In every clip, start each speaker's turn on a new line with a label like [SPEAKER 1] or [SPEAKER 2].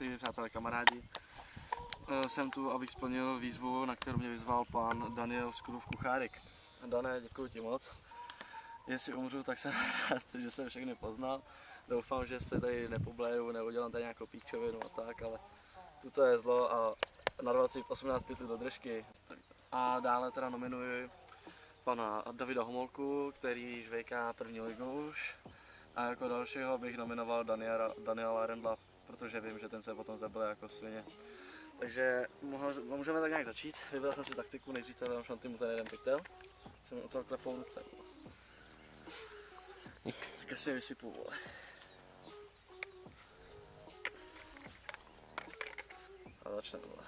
[SPEAKER 1] diváci, přátelé, kamarádi. Jsem tu, abych splnil výzvu, na kterou mě vyzval pan Daniel Skrův Kuchárek. Dané, děkuji ti moc. Jestli umřu, tak jsem rád, že jsem všechny poznal. Doufám, že se tady nepobleju, neudělám tady nějakou píčovinu a tak, ale tuto je zlo a narval si 18 pytlů do držky. A dále teda nominuji pana Davida Homolku, který žvejká první ligu už. A jako dalšího bych nominoval Daniela Rendla, protože vím, že ten se potom zabije jako svině. Takže můžeme tak nějak začít. Vybral jsem si taktiku, nejdřív tady dám šanty mu ten jeden pytel. Jsem mi u toho klepou ruce. Tak si je vysypu, vole. A začneme, vole.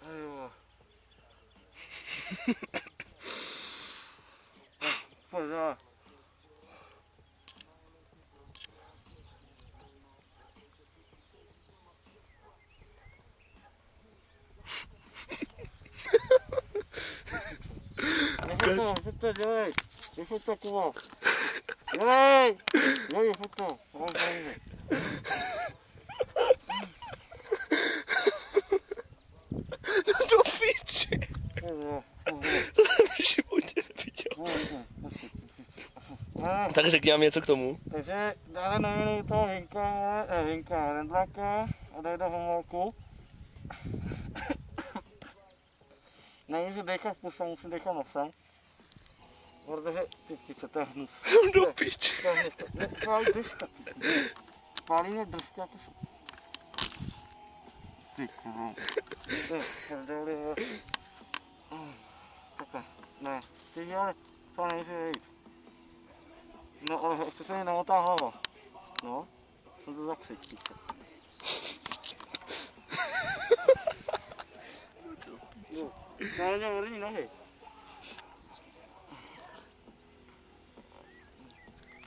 [SPEAKER 1] Ajo. Pojď dál. Furt to dělej, furt to kulo. Dělej, furt to.
[SPEAKER 2] No do píči. To jsem v životě neviděl. Tak řekni nám něco k tomu.
[SPEAKER 1] Takže dále nominuji toho Hinka Rendláka a Davida Homolku. Nemůžu dechat v puse, musím dechat nosem. Protože, ty to je hnus.
[SPEAKER 2] Do píči.
[SPEAKER 1] Pálí držka. Pálí mě držka jako se... Ty kurva. Takhle, ne. Ty ale, to nemůže jít. No ale ještě se mi namotá hlava. No, jsem to zakřik, píče. No, ne, vrní nohy.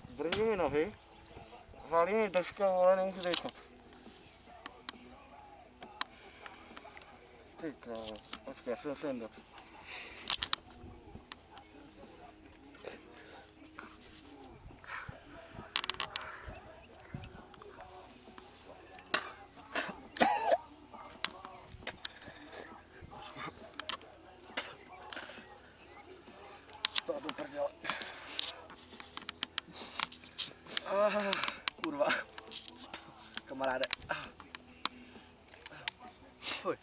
[SPEAKER 1] Brní mi nohy, válí mi držka, ale nemůžu dejkat. Ty krávo, počkej, já jsem se jen dost. To do prdele. Kurva. Kamaráde. Fuj.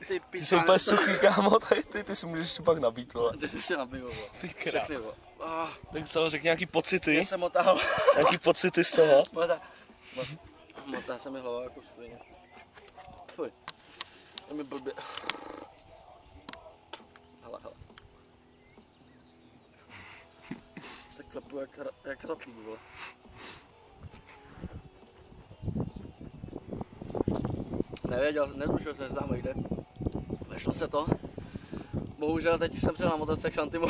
[SPEAKER 2] Ty jsi úplně suchý, kámo, ty si můžeš pak nabít, vole.
[SPEAKER 1] Ty jsi ještě nabít, vole.
[SPEAKER 2] Ty krát.
[SPEAKER 1] Ah.
[SPEAKER 2] Tak co, řekni nějaký pocity.
[SPEAKER 1] Já jsem motal.
[SPEAKER 2] Nějaký pocity z toho.
[SPEAKER 1] Motá se mi hlava jako svině. Fuj. To mi blbě. Hele. Se klepu jak ratlík, vole. Nevěděl, netušil jsem, že tam jde. Vešlo se to. Bohužel teď jsem přijel na motorce k Šantimu,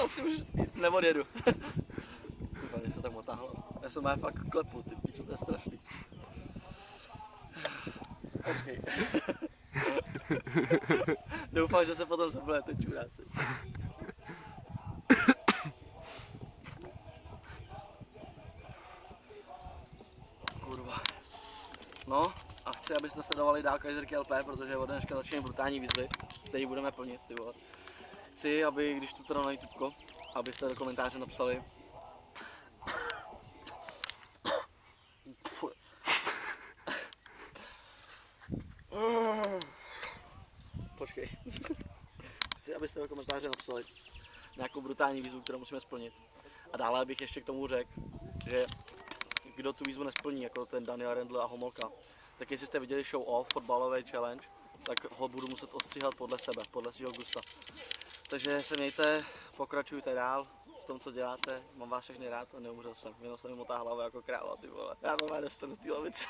[SPEAKER 1] asi už neodjedu. Kurva, mě se tak motá hlava. Já jsem má fakt klepu, ty píčo, to je strašný. Okay. Doufám, že se potom zabijete, čuráci. Kurva. No a chci, abyste sledovali dál Kaiserky LP, protože od dneška začínají brutální výzvy, které budeme plnit, ty vole. Chci, aby, když tu teda na YouTube, abyste do komentáře napsali Počkej. Chci, abyste do komentáře napsali nějakou brutální výzvu, kterou musíme splnit. A dále bych ještě k tomu řekl, že kdo tu výzvu nesplní, jako ten Daniel Rendl a Homolka, tak jestli jste viděli show off, fotbalový challenge, tak ho budu muset ostříhat podle sebe, podle svého gusta. Takže se mějte, pokračujte dál v tom, co děláte, mám vás všechny rád a neumřel jsem, jenom se mi motá hlava jako kráva, ty vole. Já normálně dostanu z té lavice.